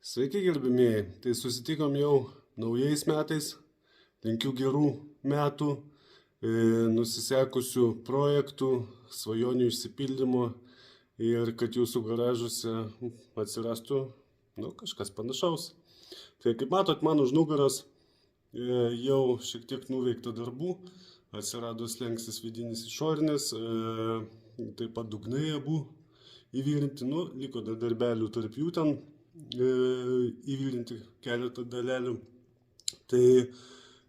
Sveiki gerbimieji, tai susitikom jau naujais metais, linkiu gerų metų, nusisekusių projektų, svajonių išsipildymo ir kad jūsų garažuose atsirastų kažkas panašaus. Tai kaip matot, man už nugaros jau šiek tiek nuveikta darbų, atsirado slenkstis vidinis išorinis, taip pat dugnai abu įvirinti, liko dar darbelių tarp jų ten įvirinti keletą dalelių. Tai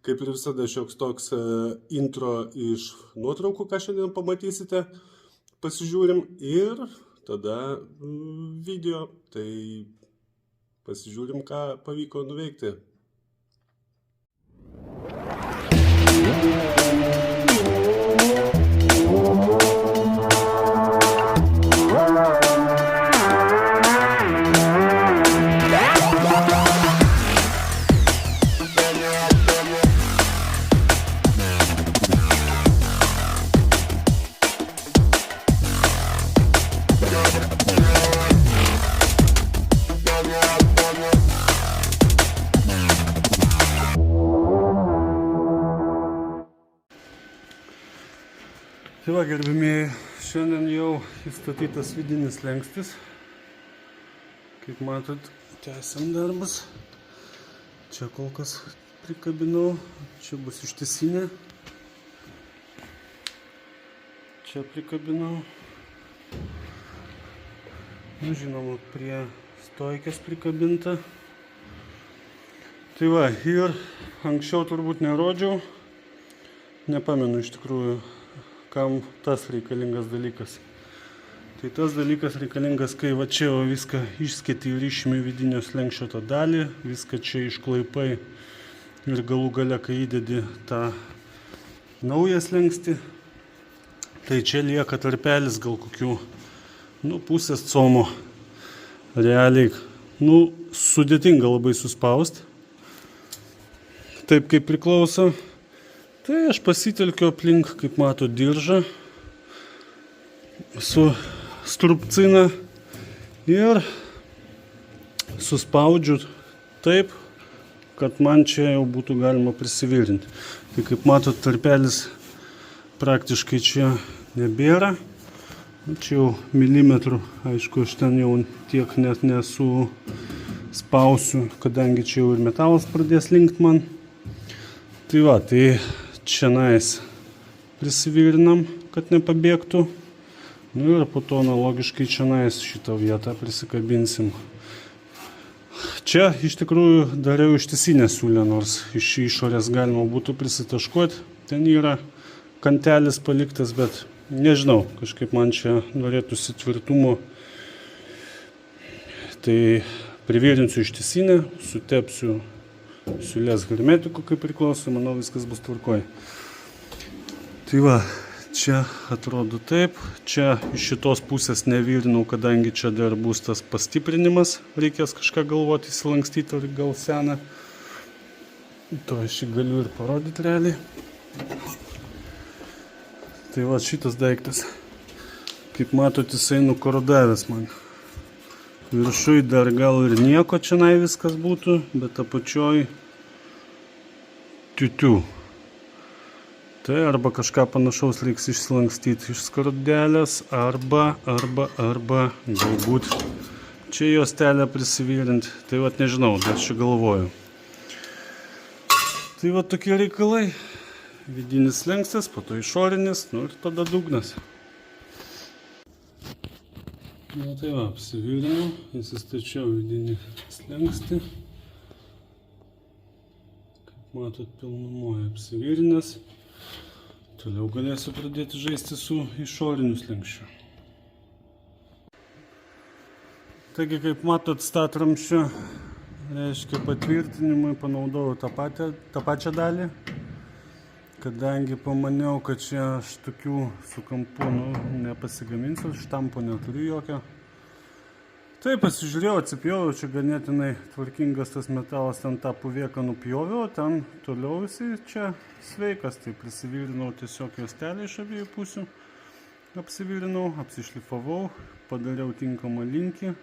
kaip ir visada šioks toks intro iš nuotraukų, ką šiandien pamatysite, pasižiūrim ir tada video, tai pasižiūrim, ką pavyko nuveikti. Tai va, gerbimieji, šiandien jau įstatytas vidinis slenkstis. Kaip matot, tęsiam darbus. Čia kol kas prikabinau, čia bus ištisinė. Čia prikabinau. Žinoma, prie stojkės prikabinta. Tai va, ir anksčiau turbūt nerodžiau. Nepamenu iš tikrųjų, kam tas reikalingas dalykas. Tai tas dalykas reikalingas, kai va čia viską išskėti ir išimi vidinio slenksčio tą dalį, viską čia išklaipai ir galų gale, kai įdedi tą naują slengstį, tai čia lieka tarpelis gal kokių, pusės como. Realiai, sudėtinga labai suspausti. Taip kaip priklauso. Tai aš pasitelkiu aplink, kaip mato, diržą su strupcina ir suspaudžiu taip, kad man čia jau būtų galima prisivirinti. Tai kaip matot, tarpelis praktiškai čia nebėra. Čia jau milimetrų, aišku, aš ten jau tiek net nesu spausiu, kadangi čia jau ir metalas pradės linkt man. Tai va, tai čianais prisivirinam, kad nepabėgtų. Ir po to analogiškai čianais šitą vietą prisikabinsim. Čia iš tikrųjų dariau ištisinę siūlę, nors iš išorės galima būtų prisitaškuoti. Ten yra kantelis paliktas, bet nežinau, kažkaip man čia norėtųsi tvirtumo. Tai privirinsiu ištisinę, sutepsiu siūlės hermetiku, kaip priklauso, manau, viskas bus tvarkoj. Tai va, čia atrodo taip, čia iš šitos pusės nevirinau, kadangi čia dar bus tas pastiprinimas, reikės kažką galvoti, įsilankstyti ar gal seną. To aš jį galiu ir parodyti realiai. Tai va, šitas daiktas, kaip matot, jisai nukorodavęs man. Viršui dar gal ir nieko čianai viskas būtų, bet apačioj tiutių. Tai arba kažką panašaus reiks išsilankstyti iš skrudelės, arba galbūt čia juostelę prisivirinti. Tai vat nežinau, dar čia galvoju. Tai vat tokie reikalai. Vidinis slengstis, po to išorinis, ir tada dugnas. Tai va, apsivirinau, įsistačiau vidinį slengstį. Kaip matot, pilnumoje apsivirinęs. Toliau galėsiu pradėti žaisti su išoriniu slengščiu. Taigi, kaip matot, statramsčio, reiškia patvirtinimui, panaudojau tą pačią dalį. Kadangi pamaniau, kad čia aš tokių su kampu nepasigaminsiu, štampo neturiu jokio. Tai pasižiūrėjau, atsipjoviau, čia ganėtinai tvarkingas tas metalas, ten tą puvėką nupjoviau, ten toliau jisai čia sveikas, tai prisivirinau tiesiog juostelę iš abiejų pusių, apsivirinau, apsišlifavau, padariau tinkamą linkį,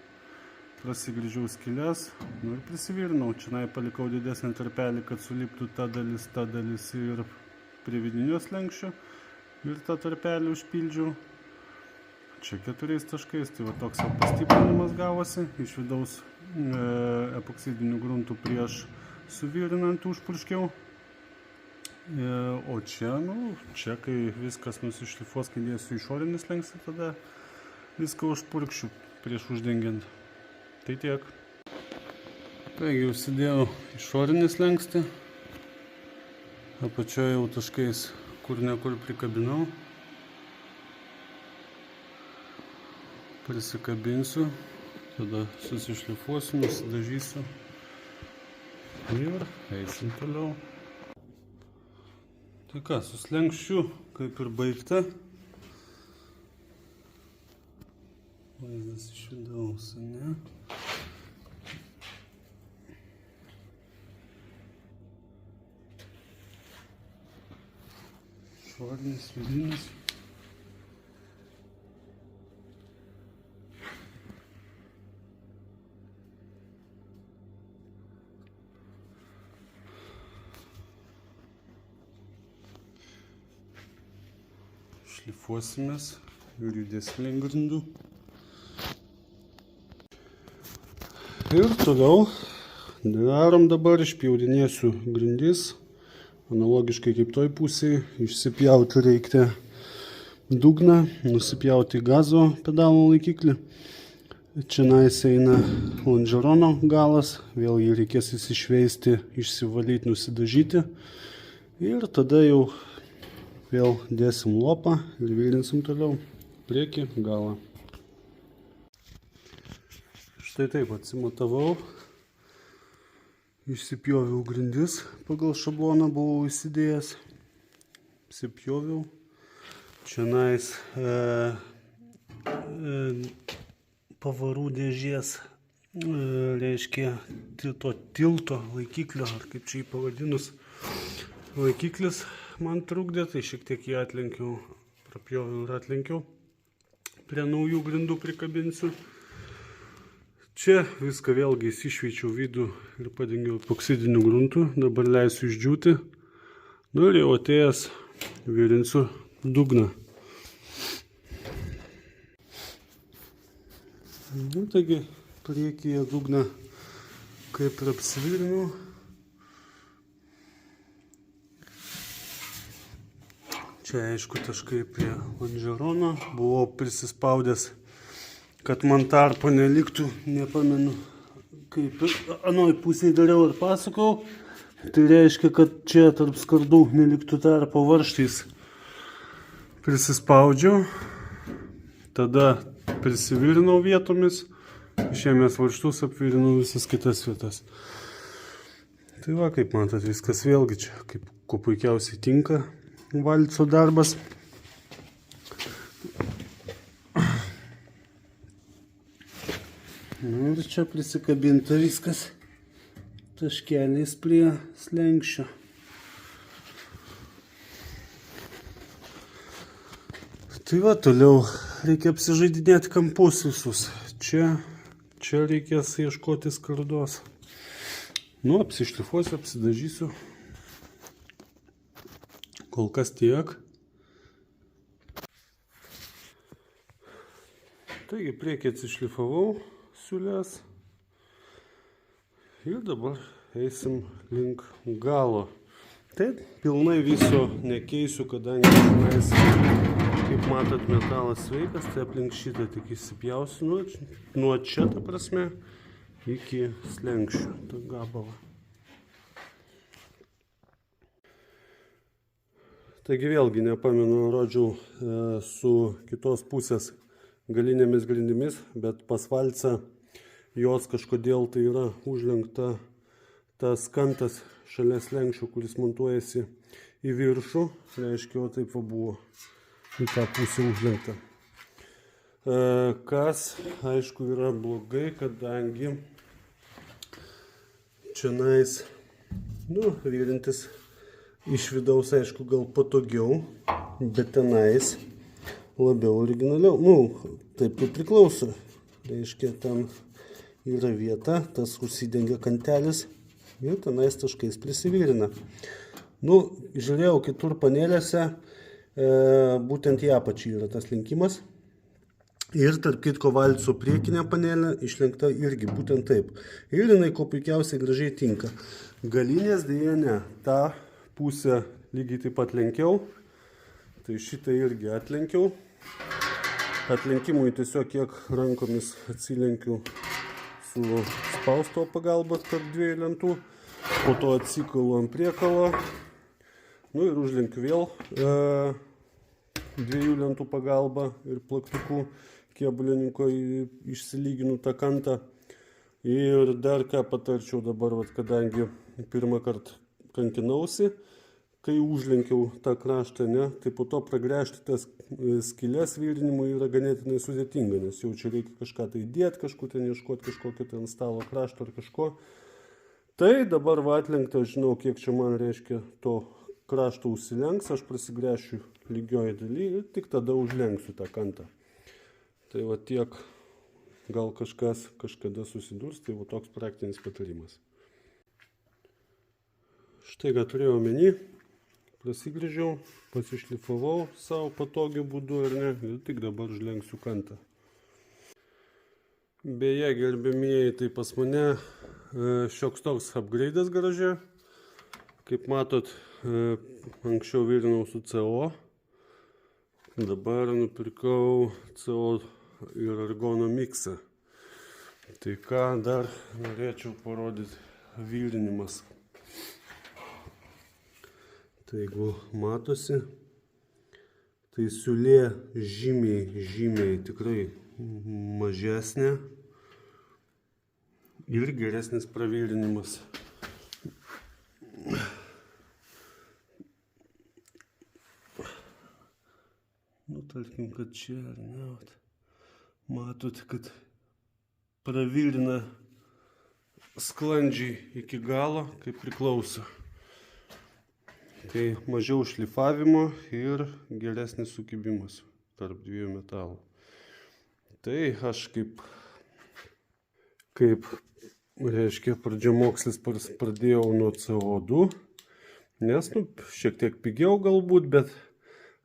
prasigrįžiau skylės, nu ir prisivirinau. Čia palikau didesnį tarpelį, kad suliptų ta dalis ir prie vidinio slenksčio. Ir tą tarpelį užpildžiau. Čia 4 taškais, tai va toks pastiprinimas gavosi. Iš vidaus epoksidinių gruntų prieš suvirinant užpurškiau. O čia, čia kai viskas nusišlifuos, kai dėsiu išorinį slenkstį, tada viską užpurkšiu prieš uždengiant. Tai tiek. Taigi užsidėjau išorinį slenkstį. Apačioje jau taškais kur nekur prikabinau. Prisikabinsiu, tada susišlifuosiu, nusidažysiu ir eisim toliau. Tai ką, su slenkščiu kaip ir baigta. Vaizdas iš vidaus, ne? Išorinis, vidinis. Šlifuosimės ir judėsim link grindų. Ir toliau darom dabar, išpjaudinėsiu grindis. Analogiškai kaip toj pusėje, išsipjauti reikia dugną, nusipjauti gazo pedalo laikiklį. Čia eina lonžerono galas, vėl jį reikės įsišveisti, išsivalyti, nusidažyti. Ir tada jau vėl dėsim lopą ir virinsim toliau priekį galą. Štai taip atsimatavau, išsipjoviau grindis, pagal šabloną buvau įsidėjęs, apsipjoviau. Čia pavarų dėžės, reiškia to tilto laikiklio, ar kaip čia jį pavadinus, laikiklis man trukdė, tai šiek tiek jį atlenkiau, prapjoviau ir atlenkiau. Prie naujų grindų prikabinsiu. Čia viską vėlgi įsišveičiau vidų ir padengiau epoksidiniu gruntu. Dabar leisiu išdžiūti. Nu ir jau atėjęs virinsiu dugną. Nu, taigi priekyje dugną kaip ir apsivirinau. Čia aišku taškai prie lonžerono. Buvau prisispaudęs, kad man tarpo neliktų, nepamenu, kaip anoj pusėje dariau ir pasakau. Tai reiškia, kad čia tarp skardų neliktų tarpo, varžtais prisispaudžiau. Tada prisivirinau vietomis, išėmęs varžtus apvirinau visas kitas vietas. Tai va, kaip matot, viskas vėlgi čia, kaip kuo puikiausiai tinka valco darbas. Nu ir čia prisikabinta viskas taškeliais prie slenkščio. Tai va, toliau reikia apsižaidinėti kampus visus. Čia reikės ieškoti skardos. Nu, apsišlifuosiu, apsidažysiu. Kol kas tiek. Taigi priekį atsišlifavau siūlės. Ir dabar eisim link galo. Tai pilnai viso nekeisiu, kadangi tenais, kaip matot, metalas sveikas, tai aplink šitą tik įsipjausiu. Nuo čia, ta prasme, iki slenkščių tą gabalą. Taigi vėlgi nepamenu, rodžiau su kitos pusės galinėmis grindimis, bet pas valcą jos kažkodėl tai yra užlenkta tas kantas šalia slenkščio, kuris montuojasi į viršų. Reiškia, o taip va buvo į tą pusę užlenkta. Kas, aišku, yra blogai, kadangi čionais, virintis iš vidaus, aišku, gal patogiau, bet tenais labiau originaliau. Taip kaip priklauso. Reiškia, ten yra vieta, tas užsidengia kantelis ir tenais taškais prisivyrina. Nu, žiūrėjau kitur panelėse, būtent į apačią yra tas lenkimas. Ir tarp kitko valco priekinė panelė išlenkta irgi būtent taip. Ir jinai kuo puikiausiai gražiai tinka. Galinės dėja ne. Ta pusę lygiai taip pat lenkiau. Tai šitą irgi atlenkiau. Atlenkimui tiesiog kiek rankomis atsilenkiu su spausto pagalba tarp dviejų lentų. Po to atsikalu ant priekalo. Nu ir užlenkiu vėl dviejų lentų pagalba ir plaktuku kėbulininko išsilyginu tą kantą. Ir dar ką patarčiau dabar, kadangi pirmą kartą kankinausi, kai užlenkiau tą kraštą, tai po to pragręžti tas skylės vyrinimui yra ganėtinai sudėtinga, nes jau čia reikia kažką tai dėti, kažkur ten ieškoti kažkokio ten stalo krašto ar kažko. Tai dabar atlenkta, žinau, kiek čia man reiškia to krašto užsilenks, aš prasigręšiu lygioje daly ir tik tada užlenksiu tą kantą. Tai va tiek, gal kažkas kažkada susidurs, tai va toks praktinis patarimas. Štai ką turėjau omeny, prasigręžiau, pasišlifavau savo patogiu būdu ar ne, ir tik dabar užlenksiu kantą. Beje, gerbėmieji, tai pas mane šioks toks upgrade'as garaže. Kaip matot, anksčiau virinau su CO, dabar nupirkau CO ir argono miksą. Tai ką dar norėčiau parodyti, virinimas. Tai jeigu matosi, tai siūlė žymiai tikrai mažesnė ir geresnis pravirinimas. Nu, tarkim, kad čia, ar ne, matot, kad pravirina sklandžiai iki galo, kaip priklauso. Tai mažiau šlifavimo ir geresnis sukibimas tarp dviejų metalų. Tai aš kaip reiškia, pradžiamokslis pradėjau nuo CO2, nes šiek tiek pigiau galbūt, bet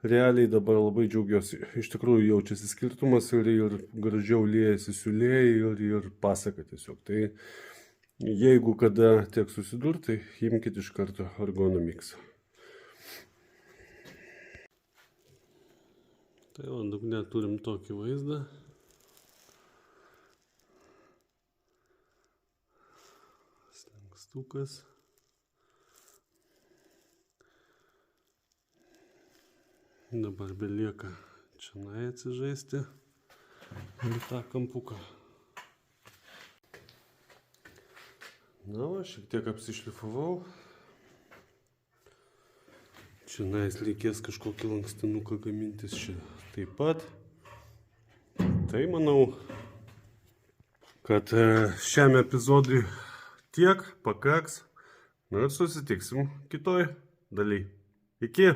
realiai dabar labai džiaugiuosi. Iš tikrųjų jaučiasi skirtumas ir gražiau liejasi siūlė ir pasaka tiesiog. Tai jeigu kada tiek susidurti, tai imkite iš karto argono miksą. Tai o dugne turim tokį vaizdą. Slengstukas. Dabar belieka čionai atsižaisti ir tą kampuką. Na, va, šiek tiek apsišlifavau. Čionais reikės kažkokį lankstinuką gamintis čia taip pat. Tai manau, kad šiam epizodui tiek pakaks. Na ir susitiksim kitoj daly. Iki!